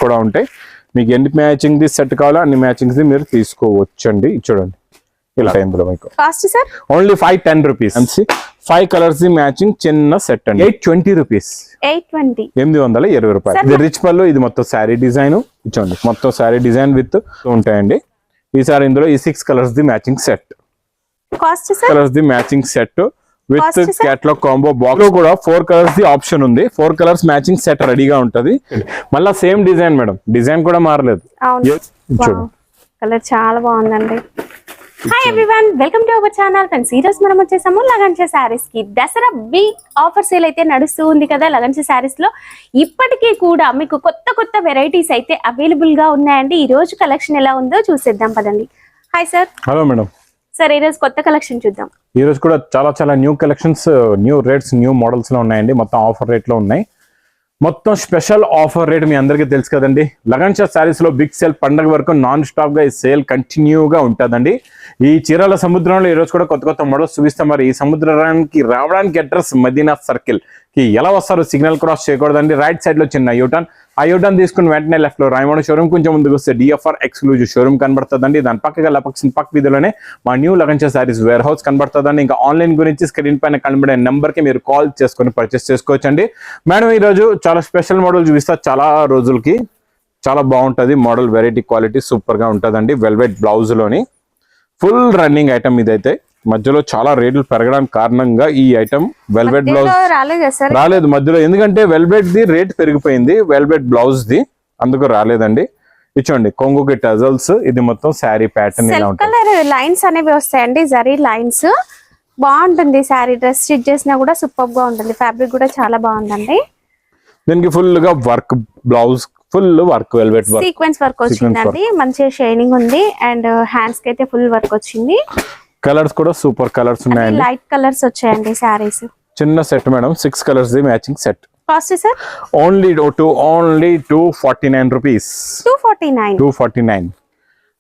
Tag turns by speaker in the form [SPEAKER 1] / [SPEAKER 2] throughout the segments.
[SPEAKER 1] కూడా ఉంటాయి. మీకు ఎన్ని మ్యాచింగ్ ది సెట్ కావాలో అన్ని మ్యాచింగ్స్ ది మీరు తీసుకోవచ్చండి. చూడండి ఇలా ఇందులో మీకు
[SPEAKER 2] cost sir
[SPEAKER 1] only 510 rupees. 5 colours the matching చిన్న సెట్ అండి. 820 రూపీస్. 820 రూపాయలు. ఇది రిచ్ పళ్ళు. ఇది మొత్తం శారీ డిజైన్ ఇచ్చండి. మొత్తం శారీ డిజైన్ విత్ ఉంటాయండి. ఈసారి ఇందులో ఈ 6 colours the matching set.
[SPEAKER 2] Cost sir
[SPEAKER 1] colours the matching set with catalogue combo box లో కూడా 4 కలర్స్ ది ఆప్షన్ ఉంది. 4 కలర్స్ మ్యాచింగ్ సెట్ రెడీగా ఉంటది. మళ్ళీ సేమ్ డిజైన్ మేడం, డిజైన్ కూడా మారలేదు.
[SPEAKER 2] కలర్ చాలా బాగుందండి. Hi everyone, welcome to our channel. Friends ఈ రోజు మనం వచ్చేసాము లగన్షా శారీస్ కి. దసరా బిగ్ ఆఫర్ సేల్ అయితే నడుస్తూ ఉంది కదా లగన్షా శారీస్ లో. ఇప్పటికీ కూడా మీకు కొత్త కొత్త వెరైటీస్ అయితే అవైలబుల్ గా ఉన్నాయండి. ఈ రోజు కలెక్షన్ ఎలా ఉందో చూసేద్దాం పదండి. Hi sir.
[SPEAKER 1] Hello madam.
[SPEAKER 2] Sir ఈ రోజు కొత్త కలెక్షన్ చూద్దాం.
[SPEAKER 1] ఈ రోజు కూడా చాలా new collections, new rates, new models లో ఉన్నాయండి. మొత్తం ఆఫర్ రేట్ లో ఉన్నాయి. మొత్తం స్పెషల్ ఆఫర్ రేట్ మీ అందరికీ తెలుసు కదండి. లగన్షా శారీస్ లో బిగ్ సేల్ పండగ వరకు నాన్ స్టాప్ గా ఈ సేల్ కంటిన్యూగా ఉంటుందండి. ఈ చీరాల సముద్రంలో ఈ రోజు కూడా కొత్త మోడల్స్ చూపిస్తాం. మరి ఈ సముద్రానికి రావడానికి అడ్రస్ మదీనా సర్కిల్ కి ఎలా వస్తారు? సిగ్నల్ క్రాస్ చేయకూడదండి. రైట్ సైడ్ లో చిన్న యూటర్న్, ఆ యూటర్న్ తీసుకుని వెంటనే లెఫ్ట్ లో రాయమోడ షోరూమ్, కొంచెం ముందుకు వస్తే డిఎఫ్ఆర్ ఎక్స్క్లూజివ్ షోరూమ్ కనబడుతుందండి. దాని పక్కగా పక్క వీధిలోనే మా new Lagansha saris warehouse కనబడుతుందండి. ఇంకా ఆన్లైన్ గురించి స్క్రీన్ పైన కనబడే నెంబర్ కి మీరు కాల్ చేసుకుని పర్చేస్ చేసుకోవచ్చండి. మేడం ఈ రోజు చాలా స్పెషల్ మోడల్ చూపిస్తా. చాలా రోజులకి చాలా బాగుంటది మోడల్. వెరైటీ క్వాలిటీ సూపర్ గా ఉంటదండి. వెల్వెట్ బ్లౌజ్ లోని ఫుల్ రన్నింగ్ ఐటమ్ ఇదైతే. మధ్యలో చాలా రేట్లు పెరగడానికి కారణంగా ఈ ఐటమ్ వెల్వెట్ బ్లౌజ్ రాలేదు మధ్యలో, ఎందుకంటే వెల్వెట్ ది రేట్ పెరిగిపోయింది. వెల్వెట్ బ్లౌజ్ ది అందుకు రాలేదండి. ఇచ్చోండి కొంగుకి టజల్స్. ఇది మొత్తం శారీ ప్యాటర్న్ ఇలా ఉంటుంది.
[SPEAKER 2] లైన్స్ అనేవి వస్తాయండి, జరీ లైన్స్. బాగుంటుంది శారీ. డ్రెస్ స్టిచ్ చేసినా కూడా సూపర్ గా ఉంటుంది. ఫ్యాబ్రిక్ కూడా చాలా బాగుందండి.
[SPEAKER 1] దీనికి ఫుల్ గా work blouse, full work, velvet work,
[SPEAKER 2] sequence work వచ్చిందండి. మంచిగా షైనింగ్ ఉంది. అండ్ హ్యాండ్స్ కి అయితే ఫుల్ వర్క్ వచ్చింది.
[SPEAKER 1] కలర్స్ కూడా సూపర్ కలర్స్ ఉన్నాయండి.
[SPEAKER 2] లైట్ కలర్స్ వచ్చాయండి సారీస్.
[SPEAKER 1] చిన్న set madam. 6 colours the matching set.
[SPEAKER 2] Cost sir
[SPEAKER 1] only 249 rupees. 249.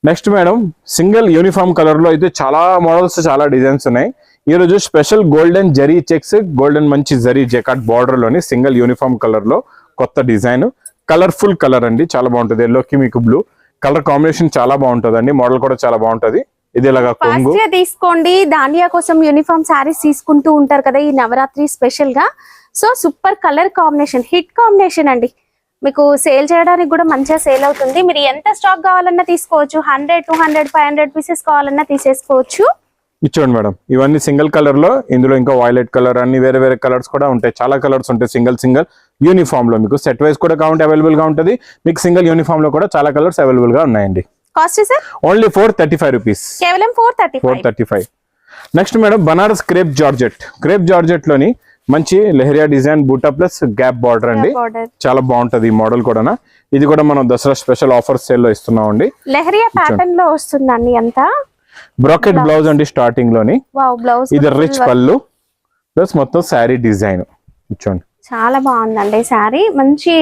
[SPEAKER 1] Next madam single uniform colour లో అయితే చాలా మోడల్స్, చాలా డిజైన్స్ ఉన్నాయి. ఈ రోజు special golden zari checks, golden మంచి జరీ జకాట్ బార్డర్ లోని సింగిల్ యూనిఫామ్ కలర్ లో కొత్త డిజైన్. కలర్ఫుల్ కలర్ అండి, చాలా బాగుంటది. ఎల్లోకి మీకు బ్లూ కలర్ కాంబినేషన్ చాలా బాగుంటదండి. మోడల్ కూడా చాలా బాగుంటది. ఇది ఇలాగా కొంగు
[SPEAKER 2] తీసుకోండి. దాండియా కోసం యూనిఫామ్ శారీస్ తీసుకుంటూ ఉంటారు కదా ఈ నవరాత్రి స్పెషల్ గా. So super colour combination, hit combination అండి. మీకు సేల్ చేయడానికి కూడా మంచిగా సేల్ అవుతుంది. మీరు ఎంత స్టాక్ కావాలన్నా తీసుకోవచ్చు. 100, 200, 500 పీసెస్ కావాలన్నా తీసేసుకోవచ్చు.
[SPEAKER 1] ఇచ్చోండి మేడం. ఇవన్నీ సింగిల్ కలర్ లో. ఇందులో ఇంకా వైలెట్ కలర్, అన్ని వేరే కలర్స్ కూడా ఉంటాయి. చాలా కలర్స్ ఉంటాయి. సింగిల్ యూనిఫామ్ లో మీకు సెట్ వైజ్ కూడా కావాలంటే అవైలబుల్ గా ఉంటుంది. మీకు సింగిల్ యూనిఫామ్ లో కూడా చాలా కలర్స్ అవైలబుల్ గా ఉన్నాయండి.
[SPEAKER 2] Cost sir
[SPEAKER 1] only 435 rupees.
[SPEAKER 2] కేవలం 435.
[SPEAKER 1] Next madam Banaras crepe georgette లోని మంచి లెహరియా డిజైన్, బూటా ప్లస్ గ్యాప్ బార్డర్ అండి. చాలా బాగుంటది ఈ మోడల్ కూడా. ఇది కూడా మనం దసరా స్పెషల్ ఆఫర్ సేల్ లో ఇస్తున్నాం అండి.
[SPEAKER 2] లెహరియా ప్యాటర్న్ లో వస్తుందండి. అంతా
[SPEAKER 1] బ్రాకెట్ బ్లౌజ్ అండి స్టార్టింగ్ లోని. ఇది రిచ్ పళ్ళు ప్లస్ మొత్తం శారీ డిజైన్. ఇచ్చోండి
[SPEAKER 2] చాలా బాగుందండి శారీ. మంచి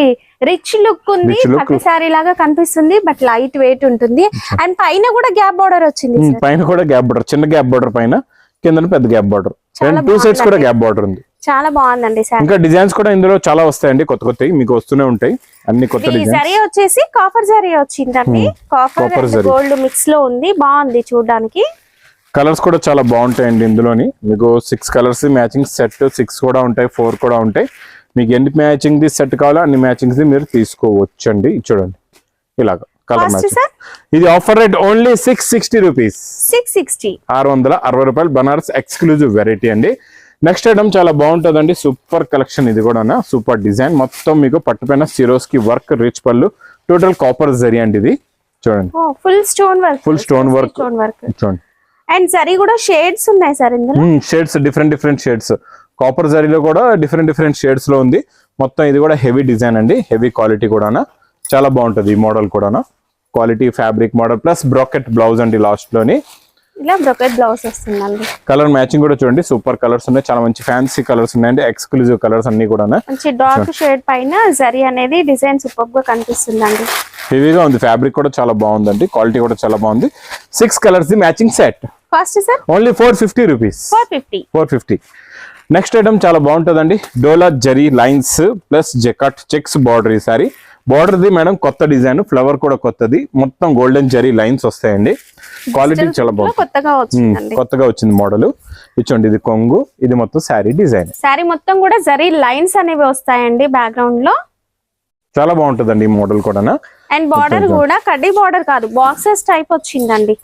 [SPEAKER 2] రిచ్ లుక్ ఉంది. పట్టు శారీ లాగా కనిపిస్తుంది, బట్ లైట్ వెయిట్ ఉంటుంది. అండ్ పైన కూడా గ్యాప్ బార్డర్ వచ్చింది.
[SPEAKER 1] పైన కూడా గ్యాప్ బార్డర్, చిన్న గ్యాప్ బార్డర్ పైన, కింద పెద్ద గ్యాప్ బార్డర్. 2 సైడ్స్ కూడా గ్యాప్ బార్డర్ ఉంది.
[SPEAKER 2] చాలా బాగుందండి శారీ.
[SPEAKER 1] ఇంకా డిజైన్స్ కూడా ఇందులో చాలా వస్తాయండి. కొత్తవి మీకు వస్తూనే ఉంటాయి. అన్ని కొత్త డిజైన్స్.
[SPEAKER 2] జరీ వచ్చేసి కాపర్ జరీ వచ్చిందండి. కాపర్ గోల్డ్ మిక్స్ లో ఉంది. బాగుంది చూడడానికి.
[SPEAKER 1] కలర్స్ కూడా చాలా బాగుంటాయండి. ఇందులోని మీకు 6 కలర్స్ మ్యాచింగ్ సెట్. 6 కూడా ఉంటాయి, 4 కూడా ఉంటాయి. మీకు ఎన్ని మ్యాచింగ్ ది సెట్ కావాలో అన్ని మ్యాచింగ్స్ మీరు తీసుకోవచ్చండి. చూడండి ఇలాగా కలర్ మ్యాచింగ్. ఇది ఆఫర్ రేట్ ఓన్లీ 660 రూపీస్. 660 రూపాయలు. బనారస్ ఎక్స్క్లూజివ్ వెరైటీ అండి. నెక్స్ట్ ఐటమ్ చాలా బాగుంటుందండి. Super collection. ఇది కూడా సూపర్ డిజైన్. మొత్తం మీకు పట్టుపైన సిరోస్ కి వర్క్, రిచ్ పళ్ళు, టోటల్ కాపర్ జరీ అండి. ఇది చూడండి
[SPEAKER 2] ఫుల్ స్టోన్ వర్క్.
[SPEAKER 1] చూడండి.
[SPEAKER 2] అండ్ జరీ కూడా షేడ్స్ ఉన్నాయి సార్ ఇందులో.
[SPEAKER 1] Shades different shades. కాపర్ జరీలో కూడా డిఫరెంట్ షేడ్స్ లో ఉంది. మొత్తం ఇది కూడా హెవీ డిజైన్ అండి. హెవీ క్వాలిటీ కూడా చాలా బాగుంటది ఈ మోడల్ కూడా. Quality fabric model plus bracket blouse అండి. లాస్ట్ లోని
[SPEAKER 2] ఇలా బ్రాకెట్ బ్లౌజ్ వస్తుందండి.
[SPEAKER 1] కలర్ మ్యాచింగ్ కూడా చూడండి సూపర్ కలర్స్ ఉన్నాయి. చాలా మంచి ఫ్యాన్సీ కలర్స్ ఉన్నాయండి. ఎక్స్క్లూజివ్ కలర్స్ అన్ని కూడా.
[SPEAKER 2] మంచి డార్క్ షేడ్ పైన జరీ అనేది డిజైన్ సూపర్ గా కనిపిస్తుందండి.
[SPEAKER 1] హెవీగా ఉంది. ఫ్యాబ్రిక్ కూడా చాలా బాగుందండి. క్వాలిటీ కూడా చాలా బాగుంది. 6 colours the matching set.
[SPEAKER 2] Cost sir
[SPEAKER 1] only 450 rupees. 450. Next item చాలా బాగుంటుందండి. Dola zari lines plus jacquard checks border. ఈ సారీ బార్డర్ ది మేడం కొత్త డిజైన్, ఫ్లవర్ కూడా కొత్తది, మొత్తం గోల్డెన్ జరీ లైన్స్ వస్తాయండి. క్వాలిటీ చాలా బాగుంది, కొత్తగా వచ్చింది మోడల్. ఇచ్చోండి ఇది కొంగు, ఇది మొత్తం శారీ డిజైన్.
[SPEAKER 2] శారీ మొత్తం కూడా జరీ లైన్స్ అనేవి వస్తాయండి బ్యాక్గ్రౌండ్ లో.
[SPEAKER 1] చాలా బాగుంటదండి ఈ మోడల్ కూడా.
[SPEAKER 2] అండ్ బార్డర్ కూడా కడ్డీ బార్డర్ కాదు, బాక్సెస్ టైప్ వచ్చిందండి.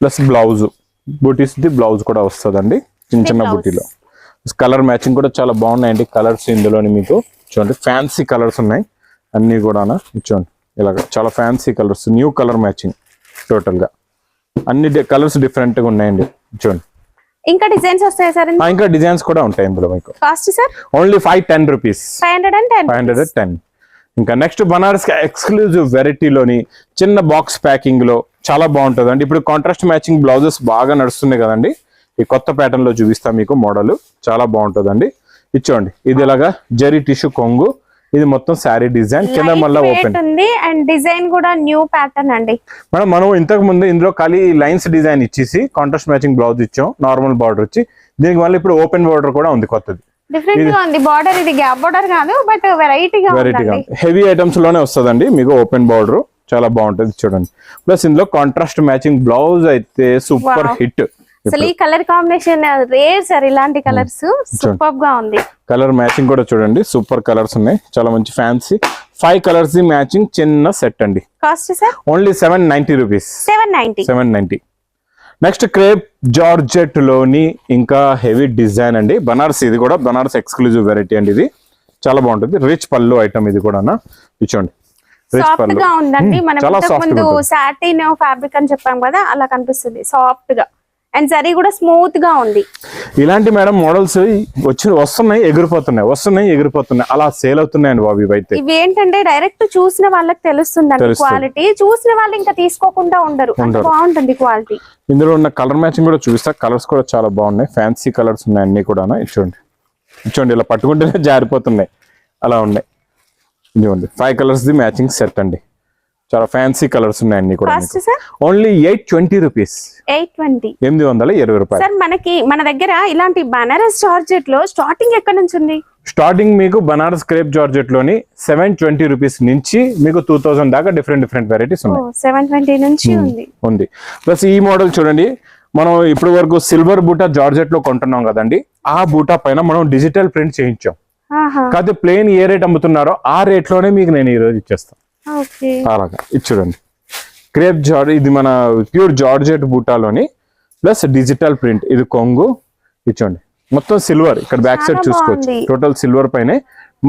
[SPEAKER 1] ప్లస్ బ్లౌజ్ బూటీస్ ది బ్లౌజ్ కూడా వస్తుందండి, చిన్న చిన్న బూటీలో. కలర్ మ్యాచింగ్ కూడా చాలా బాగున్నాయండి కలర్స్ ఇందులోని. మీకు చూడండి ఫ్యాన్సీ కలర్స్ ఉన్నాయి అన్ని కూడా. చూడండి ఇలాగ చాలా fancy colours, new colour matching total గా. అన్ని కలర్స్ డిఫరెంట్ గా ఉన్నాయండి. చూడండి
[SPEAKER 2] ఇంకా డిజైన్స్ వస్తాయి సార్,
[SPEAKER 1] ఇంకా డిజైన్స్ కూడా ఉంటాయి ఇందులో మీకు.
[SPEAKER 2] Cost sir
[SPEAKER 1] only 510 rupees,
[SPEAKER 2] 510.
[SPEAKER 1] ఇంకా నెక్స్ట్ బనారస్ ఎక్స్క్లూజివ్ వెరైటీలోని చిన్న బాక్స్ ప్యాకింగ్ లో చాలా బాగుంటుంది అండి. ఇప్పుడు కాంట్రాస్ట్ మ్యాచింగ్ బ్లౌజెస్ బాగా నడుస్తున్నాయి కదండి, ఈ కొత్త ప్యాటర్న్ లో చూపిస్తా మీకు మోడల్. చాలా బాగుంటుందండి. ఇచ్చోండి ఇది ఇలాగా జరీ టిష్యూ కొంగు, ఇది మొత్తం శారీ డిజైన్, కింద మళ్ళీ ఓపెన్
[SPEAKER 2] ఉంది. అండ్ డిజైన్ కూడా న్యూ ప్యాటర్న్ అండి
[SPEAKER 1] మేడం. మనం ఇంతకు ముందు ఇందులో ఖాళీ లైన్స్ డిజైన్ ఇచ్చేసి కాంట్రాస్ట్ మ్యాచింగ్ బ్లౌజ్ ఇచ్చాం, నార్మల్ బార్డర్ వచ్చి. దీనికి మళ్ళీ ఇప్పుడు ఓపెన్ బార్డర్ కూడా ఉంది కొత్తది,
[SPEAKER 2] డిఫరెంట్ గా ఉంది బార్డర్. ఇది గ్యాప్ బార్డర్ కాదు, బట్ వెరైటీగా ఉంది.
[SPEAKER 1] హెవీ ఐటమ్స్ లోనే వస్తుందండి మీకు ఓపెన్ బార్డర్, చాలా బాగుంటది చూడండి. ప్లస్ ఇందులో కాంట్రాస్ట్ మ్యాచింగ్ బ్లౌజ్ అయితే సూపర్ హిట్.
[SPEAKER 2] అసలు ఈ కలర్ కాంబినేషన్ రేర్ సార్, ఇలాంటి కలర్స్ సూపర్ గా ఉంది.
[SPEAKER 1] కలర్ మ్యాచింగ్ కూడా చూడండి, సూపర్ కలర్స్ ఉన్నాయి, చాలా మంచి ఫ్యాన్సీ 5 కలర్స్ మ్యాచింగ్ చిన్న సెట్ అండి.
[SPEAKER 2] Cost sir
[SPEAKER 1] only 790 rupees, 790. Next crepe georgette లోని ఇంకా హెవీ డిజైన్ అండి, బనారస్. ఇది కూడా బనారస్ ఎక్స్క్లూజివ్ వెరైటీ అండి, ఇది చాలా బాగుంటుంది. రిచ్ పళ్ళు ఐటమ్ ఇది కూడా. ఇచ్చోండి
[SPEAKER 2] సాఫ్ట్ గా ఉందండి. మనం ముందు సాటిన్ ఫ్యాబ్రిక్ అని చెప్పాం కదా, అలా కనిపిస్తుంది సాఫ్ట్ గా. అండ్ జరీ కూడా స్మూత్ గా ఉంది.
[SPEAKER 1] ఇలాంటి మేడం మోడల్స్ వస్తున్నాయి ఎగిరిపోతున్నాయి అలా సేల్ అవుతున్నాయండి బాబు. ఇవైతే ఇవి
[SPEAKER 2] ఏంటంటే డైరెక్ట్ చూసిన వాళ్ళకి తెలుస్తుందండి క్వాలిటీ, చూసిన వాళ్ళు ఇంకా తీసుకోకుండా ఉండరు, బాగుంటుంది క్వాలిటీ.
[SPEAKER 1] ఇందులో ఉన్న కలర్ మ్యాచింగ్ కూడా చూపిస్తా, కలర్స్ కూడా చాలా బాగున్నాయి, ఫ్యాన్సీ కలర్స్ ఉన్నాయి అన్ని కూడా. ఇచ్చోండి ఇలా పట్టుకుంటేనే జారిపోతున్నాయి, అలా ఉన్నాయి. ఇదిగోండి 5 కలర్స్ ది మ్యాచింగ్ సెట్ అండి, చాలా ఫ్యాన్సీ కలర్స్ ఉన్నాయి అన్ని కూడా. ఓన్లీ 820 రూపీస్, 820 రూపాయలు.
[SPEAKER 2] సార్ మనకి మన దగ్గర ఇలాంటి బనారస్ జార్జెట్ లో స్టార్టింగ్ ఎక్కడ నుంచి ఉంది?
[SPEAKER 1] స్టార్టింగ్ మీకు బనారస్ క్రేప్ జార్జెట్ లోని 720 రూపీస్ నుంచి మీకు 2000 దాకా డిఫరెంట్ వెరైటీస్ ఉన్నాయి.
[SPEAKER 2] 720 నుంచి
[SPEAKER 1] ఉంది. ప్లస్ ఈ మోడల్ చూడండి, మనం ఇప్పుడు వరకు సిల్వర్ బూటా జార్జెట్ లో కొంటున్నాం కదండి, ఆ బూటా పైన మనం డిజిటల్ ప్రింట్ చేయించాం. కాకపోతే ప్లేన్ ఏ రేట్ అమ్ముతున్నారో ఆ రేట్ లోనే మీకు నేను ఈ రోజు ఇచ్చేస్తాను. అలాగా ఇది చూడండి, క్రేప్ జార్జ్, ఇది మన ప్యూర్ జార్జెట్ బూటాలోని ప్లస్ డిజిటల్ ప్రింట్. ఇది కొంగు ఇచ్చోండి, మొత్తం సిల్వర్. ఇక్కడ బ్యాక్ సైడ్ చూసుకోవచ్చు, టోటల్ సిల్వర్ పైన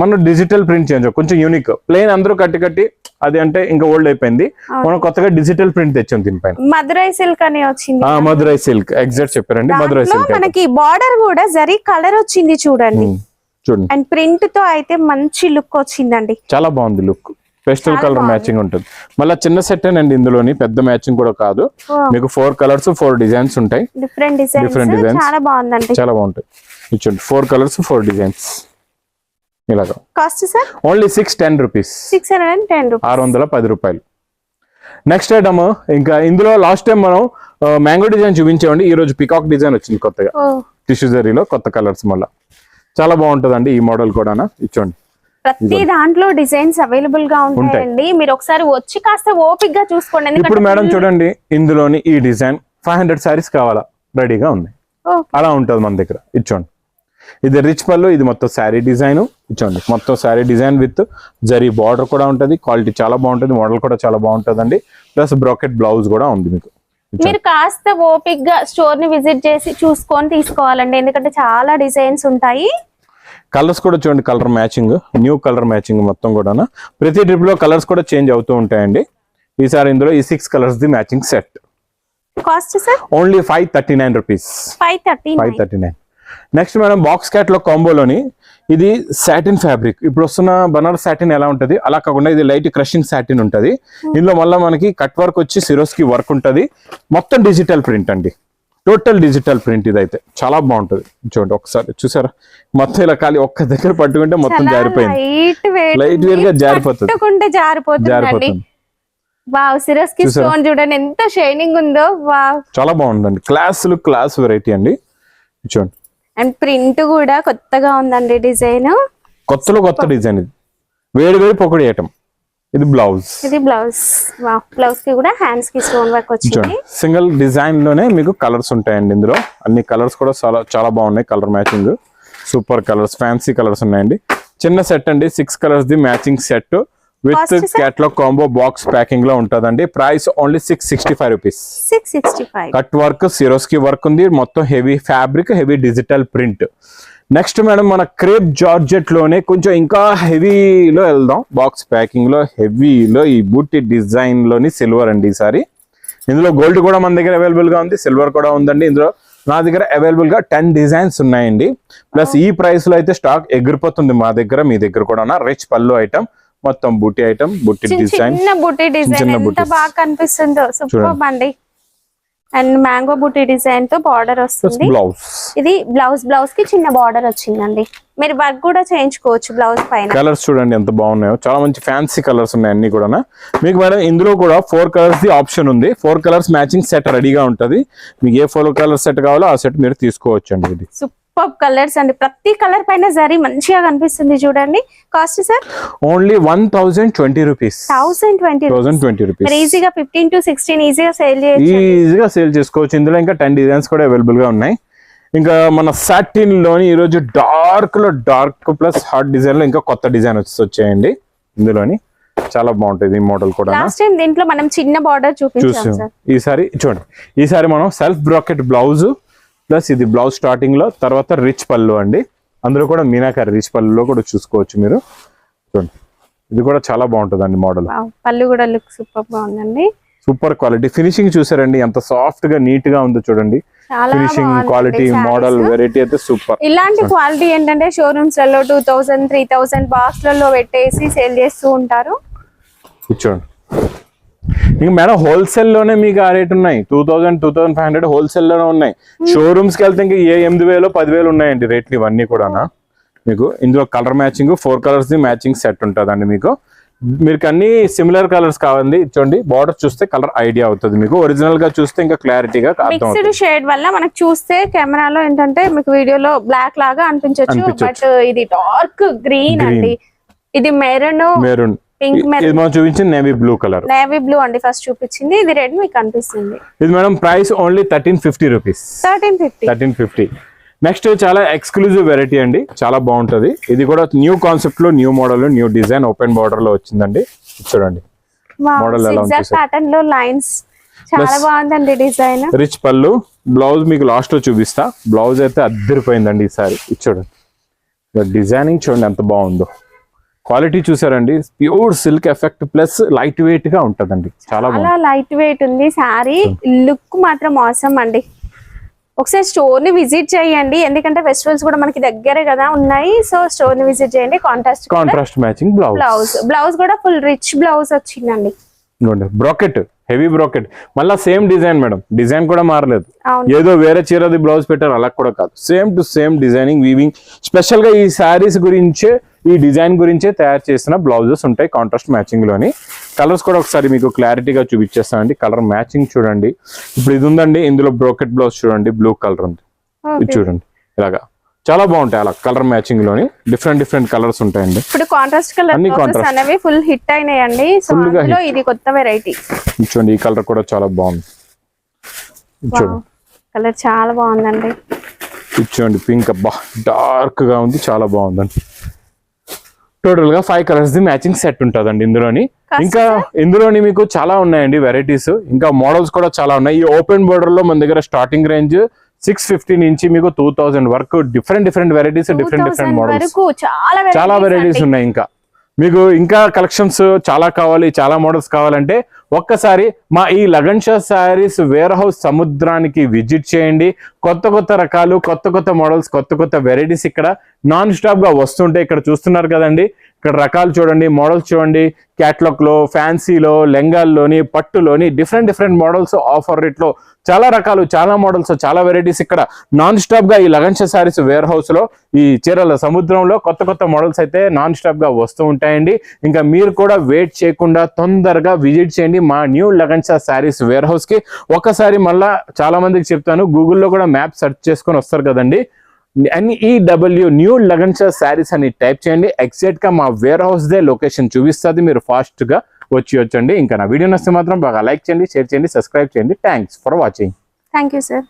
[SPEAKER 1] మనం డిజిటల్ ప్రింట్ చేంజ్, కొంచెం యూనిక్. ప్లేన్ అందరూ కట్టి అది అంటే ఇంకా ఓల్డ్ అయిపోయింది, మనం కొత్తగా డిజిటల్ ప్రింట్ తెచ్చాం దీనిపైన.
[SPEAKER 2] మదురై సిల్క్ అని వచ్చింది.
[SPEAKER 1] మదురై సిల్క్ ఎగ్జాక్ట్ చెప్పారండి, మదురై సిల్క్.
[SPEAKER 2] మనకి బార్డర్ కూడా జరీ కలర్ వచ్చింది చూడండి, అండ్ ప్రింట్ తో అయితే మంచి లుక్ వచ్చిందండి,
[SPEAKER 1] చాలా బాగుంది లుక్. పేస్టల్ కలర్ మ్యాచింగ్ ఉంటుంది. మళ్ళీ చిన్న సెట్ అండి ఇందులోని, పెద్ద మ్యాచింగ్ కూడా కాదు. మీకు 4 కలర్స్ 4 డిజైన్స్ ఉంటాయి,
[SPEAKER 2] డిఫరెంట్ డిజైన్స్. చాలా బాగుందండి,
[SPEAKER 1] చాలా బాగుంటాయి. ఇచ్చండి 4 కలర్స్ 4 డిజైన్స్ ఇలాగా.
[SPEAKER 2] కాస్ట్ సార్
[SPEAKER 1] ఓన్లీ 610 రూపీస్, 610 రూపాయలు. నెక్స్ట్ ఐటమ్ ఇంకా ఇందులో లాస్ట్ టైం మనం మ్యాంగో డిజైన్ చూపించామండి, ఈ రోజు పికాక్ డిజైన్ వచ్చింది కొత్తగా టిష్యూ జరీలో, కొత్త కలర్స్. మళ్ళీ చాలా బాగుంటదండి ఈ మోడల్ కూడా. ఇచ్చోండి
[SPEAKER 2] ప్రతి దాంట్లో డిజైన్స్ అవైలబుల్ గా ఉంటాయండి, మీరు ఒకసారి వచ్చి కాస్త ఓపిక్ గా చూసుకోండి.
[SPEAKER 1] ఇప్పుడు మేడం చూడండి, ఇందులోని ఈ డిజైన్ 500 సారీస్ కావాలా, రెడీగా ఉన్నాయి, అలా ఉంటది మన దగ్గర. ఇచ్చోండి ఇది రిచ్ పళ్ళు, ఇది మొత్తం శారీ డిజైన్. ఇచ్చోండి మొత్తం sari design with zari border కూడా ఉంటది, క్వాలిటీ చాలా బాగుంటది, మోడల్ కూడా చాలా బాగుంటదండి. ప్లస్ బ్రాకెట్ బ్లౌజ్ కూడా ఉంది మీకు.
[SPEAKER 2] మీరు కాస్త ఓపిక్ గా స్టోర్ ని విజిట్ చేసి చూసుకొని తీసుకోవాలండి, ఎందుకంటే చాలా డిజైన్స్ ఉంటాయి.
[SPEAKER 1] కలర్స్ కూడా చూడండి, colour matching, new colour matching మొత్తం కూడా. ప్రతి ట్రిప్ లో కలర్స్ కూడా చేంజ్ అవుతూ ఉంటాయండి. ఈసారి ఇందులో ఈ 6 colours the matching set.
[SPEAKER 2] Cost sir
[SPEAKER 1] only 539 rupees, 539. Next madam box cat లో కాంబోలోని ఇది సాటిన్ ఫ్యాబ్రిక్. ఇప్పుడు వస్తున్న బనారస్ సాటిన్ ఎలా ఉంటది అలా కాకుండా ఇది లైట్ క్రషింగ్ సాటిన్ ఉంటది. ఇందులో మళ్ళీ మనకి కట్ వర్క్ వచ్చి సిరోస్ కి వర్క్ ఉంటది, మొత్తం డిజిటల్ ప్రింట్ అండి, టోటల్ డిజిటల్ ప్రింట్. ఇది అయితే చాలా బాగుంటది. చూడండి ఒకసారి చూసారా, మొత్తం ఇలా ఖాళీ ఒక్క దగ్గర పట్టుకుంటే మొత్తం జారిపోయింది, లైట్ వెయిట్ గా జారిపోతుంది.
[SPEAKER 2] చూడండి ఎంత షైనింగ్ ఉందో,
[SPEAKER 1] చాలా బాగుందండి, క్లాస్ వెరైటీ అండి. చూడండి
[SPEAKER 2] అండ్ ప్రింట్ కూడా కొత్తగా ఉందండి, డిజైన్ కొత్త
[SPEAKER 1] డిజైన్. ఇది వేడి పొడి ఐటమ్, ఇది బ్లౌజ్.
[SPEAKER 2] బ్లౌజ్ కి కూడా హ్యాండ్స్ కి స్టోన్ వర్క్ వచ్చింది.
[SPEAKER 1] సింగిల్ డిజైన్ లోనే మీకు కలర్స్ ఉంటాయండి ఇందులో. అన్ని కలర్స్ కూడా చాలా బాగున్నాయి. Colour matching super colours, fancy colours ఉన్నాయండి. చిన్న సెట్ అండి, 6 colours the matching set with catalogue combo box packing లో ఉంటదండి. Price only 665 rupees.
[SPEAKER 2] 665.
[SPEAKER 1] Cut work, Swarovski work ఉంది, మొత్తం heavy fabric, heavy digital print. Next madam మన క్రేప్ జార్జెట్ లోనే కొంచెం ఇంకా హెవీలో వెళ్దాం. బాక్స్ ప్యాకింగ్ లో హెవీలో ఈ బూటీ డిజైన్ లోని సిల్వర్ అండి ఈసారి. ఇందులో గోల్డ్ కూడా మన దగ్గర అవైలబుల్ గా ఉంది, సిల్వర్ కూడా ఉందండి. ఇందులో నా దగ్గర అవైలబుల్ గా 10 డిజైన్స్ ఉన్నాయండి. ప్లస్ ఈ ప్రైస్ లో అయితే స్టాక్ ఎగిరిపోతుంది మా దగ్గర, మీ దగ్గర కూడా. రిచ్ పళ్ళు ఐటమ్, మొత్తం బూటీ ఐటమ్, బూటీ డిజైన్,
[SPEAKER 2] చిన్న బూటీ డిజైన్ ఎంత బాగా కనిపిస్తుందో, సూపర్ అండి. అండ్ మ్యాంగో బూటీ డిజైన్ తో బార్డర్ వస్తుంది. ఇది బ్లౌజ్ కి చిన్న బార్డర్ వచ్చిందండి. మీరు వర్క్ కూడా చేయించుకోవచ్చు బ్లౌజ్ పైన.
[SPEAKER 1] కలర్స్ చూడండి ఎంత బాగున్నాయో, చాలా మంచి ఫ్యాన్సీ కలర్స్ ఉన్నాయి అన్ని కూడా. మీకు మేడం ఇందులో కూడా 4 కలర్స్ ది ఆప్షన్ ఉంది. 4 కలర్స్ మ్యాచింగ్ సెట్ రెడీగా ఉంటది. మీకు ఏ 4 కలర్ సెట్ కావాలో ఆ సెట్ మీరు తీసుకోవచ్చు అండి. ఇది
[SPEAKER 2] సూపర్ కలర్స్ అండి. ప్రతి కలర్ పైన జరీ మంచిగా కనిపిస్తుంది చూడండి. Cost sir
[SPEAKER 1] only 1020 rupees.
[SPEAKER 2] 1020 rupees. ఈజీగా 15 to 16 ఈజీగా సేల్
[SPEAKER 1] చేసుకోవచ్చు. ఇందులో ఇంకా 10 డిజైన్స్ కూడా అవైలబుల్ గా ఉన్నాయి. ఇంకా మన సాటిన్ లోని ఈరోజు డార్క్ ప్లస్ హార్ట్ డిజైన్ లో ఇంకా కొత్త డిజైన్ వచ్చాయండి. ఇందులోని చాలా బాగుంటుంది ఈ మోడల్ కూడా.
[SPEAKER 2] లాస్ట్ టైం దీంట్లో మనం చిన్న బార్డర్ చూపించాం సార్.
[SPEAKER 1] ఈసారి చూడండి, ఈసారి మనం సెల్ఫ్ బ్రాకెట్ బ్లౌజ్ ప్లస్ ఇది బ్లౌజ్ స్టార్టింగ్ లో, తర్వాత రిచ్ పళ్ళు అండి. అందులో కూడా మీనాకారి రిచ్ పళ్ళులో కూడా చూసుకోవచ్చు మీరు. చూడండి ఇది కూడా చాలా బాగుంటుంది అండి మోడల్.
[SPEAKER 2] పళ్ళు కూడా లుక్ సూపర్ గా ఉందండి.
[SPEAKER 1] సూపర్ క్వాలిటీ ఫినిషింగ్ చూసారండి ఎంత సాఫ్ట్ గా నీట్ గా ఉందో చూడండి. ఫినిషింగ్ క్వాలిటీ మోడల్ వెరైటీ అయితే సూపర్.
[SPEAKER 2] ఇలాంటి క్వాలిటీ ఏంటంటే షోరూమ్స్ లలో 2000 3000 బాక్స్ లలో పెట్టేసి సేల్ చేస్తూ ఉంటారు.
[SPEAKER 1] చూడండి ఇంకా మేడం హోల్సేల్ లోనే మీకు ఆ రేట్ ఉన్నాయి. 2000 2500 హోల్సేల్ లోనే ఉన్నాయి. షోరూమ్స్ కి వెళ్తే ఇంకా 8000 10,000 ఉన్నాయండి రేట్లు ఇవన్నీ కూడా. మీకు ఇందులో colour matching 4 colours the matching set ఉంటుందండి. మీకు అన్ని సిమిలర్ కలర్స్ కావాలి. చూడండి బార్డర్ చూస్తే కలర్ ఐడియా అవుతుంది మీకు. ఒరిజినల్ గా చూస్తే ఇంకా క్లారిటీగా
[SPEAKER 2] మిక్స్డ్ షేడ్ వల్ల మనకు చూస్తే కెమెరాలో ఏంటంటే మీకు వీడియోలో బ్లాక్ లాగా అనిపించొచ్చు. బట్ ఇది డార్క్ గ్రీన్ అండి. ఇది మెరూన్ పింక్
[SPEAKER 1] ఇది మనం చూపించింది navy blue colour.
[SPEAKER 2] Navy blue అండి ఫస్ట్ చూపించింది. ఇది రెడ్ మీకు కనిపిస్తుంది.
[SPEAKER 1] ఇది madam price only 1350 rupees. 1350. Next చాలా ఎక్స్క్లూజివ్ వెరైటీ అండి, చాలా బాగుంటది. ఇది కూడా న్యూ కాన్సెప్ట్ లో, new model, new design, open border లో వచ్చిందండి. చూడండి మోడల్ ఎలా ఉంది.
[SPEAKER 2] ప్యాటర్న్ లో లైన్స్ చాలా బాగుందండి డిజైన్.
[SPEAKER 1] రిచ్ పళ్ళు, బ్లౌజ్ మీకు లాస్ట్ లో చూపిస్తా. బ్లౌజ్ అయితే అద్దరిపోయిందండి ఈసారి. చూడండి డిజైనింగ్ చూడండి ఎంత బాగుందో. క్వాలిటీ చూసారండి, pure silk effect plus light weight గా ఉంటదండి. చాలా
[SPEAKER 2] లైట్ వెయిట్ ఉంది సారీ. లుక్ మాత్రం అవసరం అండి. ఒకసారి స్టోర్ ని విజిట్ చేయండి, ఎందుకంటే ఫెస్టివల్స్ కూడా మనకి దగ్గరే కదా ఉన్నాయి. సో స్టోర్ ని విజిట్ చేయండి. కాంట్రాస్ట్
[SPEAKER 1] మ్యాచింగ్
[SPEAKER 2] బ్లౌజ్ కూడా ఫుల్ రిచ్ బ్లౌజ్ వచ్చిందండి.
[SPEAKER 1] బ్రాకెట్, హెవీ బ్రాకెట్, మళ్ళీ సేమ్ డిజైన్ మేడం. డిజైన్ కూడా మారలేదు. ఏదో వేరే చీరది బ్లౌజ్ పెట్టారు అలా కూడా కాదు. Same to same designing, weaving. Special గా ఈ శారీస్ గురించే, ఈ డిజైన్ గురించే తయారు చేసిన బ్లౌజెస్ ఉంటాయి కాంట్రాస్ట్ మ్యాచింగ్ లోని. కలర్స్ కూడా ఒకసారి మీకు క్లారిటీగా చూపించేస్తానండి. కలర్ మ్యాచింగ్ చూడండి. ఇప్పుడు ఇది ఉందండి, ఇందులో బ్రోకెట్ బ్లౌజ్ చూడండి, బ్లూ కలర్ ఉంది. ఇది చూడండి ఇలాగా చాలా బాగుంటాయి. అలా కలర్ మ్యాచింగ్ లోని డిఫరెంట్ కలర్స్ ఉంటాయండి.
[SPEAKER 2] ఇప్పుడు కాంట్రాస్ట్ కలర్ అనేవి ఫుల్ హిట్ అయినాయండి. సో అందులో ఇది కొత్త వెరైటీ.
[SPEAKER 1] చూడండి ఈ కలర్ కూడా చాలా బాగుంది. చూడండి
[SPEAKER 2] కలర్ చాలా బాగుందండి.
[SPEAKER 1] చూడండి పింక్, అబ్బా డార్క్ గా ఉంది, చాలా బాగుందండి. టోటల్ గా 5 కలర్స్ ది మ్యాచింగ్ సెట్ ఉంటుందండి ఇందులోని. ఇంకా ఇందులోని మీకు చాలా ఉన్నాయండి వెరైటీస్, ఇంకా మోడల్స్ కూడా చాలా ఉన్నాయి. ఈ ఓపెన్ బోర్డర్ లో మన దగ్గర స్టార్టింగ్ రేంజ్ 650 నుంచి మీకు 2000 వరకు డిఫరెంట్ వెరైటీస్, డిఫరెంట్ మోడల్స్, చాలా వెరైటీస్ ఉన్నాయి. మీకు ఇంకా కలెక్షన్స్ చాలా కావాలి, చాలా మోడల్స్ కావాలంటే ఒక్కసారి మా ఈ లగన్ షా శారీస్ వేర్ హౌస్ సముద్రానికి విజిట్ చేయండి. కొత్త రకాలు, కొత్త మోడల్స్, కొత్త వెరైటీస్ ఇక్కడ నాన్ స్టాప్ గా వస్తుంటాయి. ఇక్కడ చూస్తున్నారు కదండి, ఇక్కడ రకాలు చూడండి, మోడల్స్ చూడండి. క్యాట్లాగ్ లో, ఫ్యాన్సీలో, లెంగాల్లోని, పట్టులోని డిఫరెంట్ మోడల్స్ ఆఫర్ రేట్ లో చాలా రకాలు, చాలా మోడల్స్, చాలా వెరైటీస్ ఇక్కడ నాన్ స్టాప్ గా ఈ లగన్ షా శారీస్ వేర్ హౌస్ లో, ఈ చీరల సముద్రంలో కొత్త మోడల్స్ అయితే నాన్ స్టాప్ గా వస్తూ ఉంటాయండి. ఇంకా మీరు కూడా వెయిట్ చేయకుండా తొందరగా విజిట్ చేయండి మా new Lagan Shah sarees warehouse కి. ఒకసారి మళ్ళా చాలా మందికి చెప్తాను, గూగుల్లో కూడా మ్యాప్ సెర్చ్ చేసుకొని వస్తారు కదండి, NEW న్యూ లగన్ షా శారీస్ అని టైప్ చేయండి. ఎగ్జాక్ట్ గా మా వేర్ హౌస్ దే లొకేషన్ చూపిస్తుంది. మీరు ఫాస్ట్ గా వచ్చి ఇంకా నా వీడియో నచ్చితే మాత్రం బాగా లైక్ చేయండి, షేర్ చేయండి, సబ్స్క్రైబ్ చేయండి. Thanks for watching.
[SPEAKER 2] Thank you sir.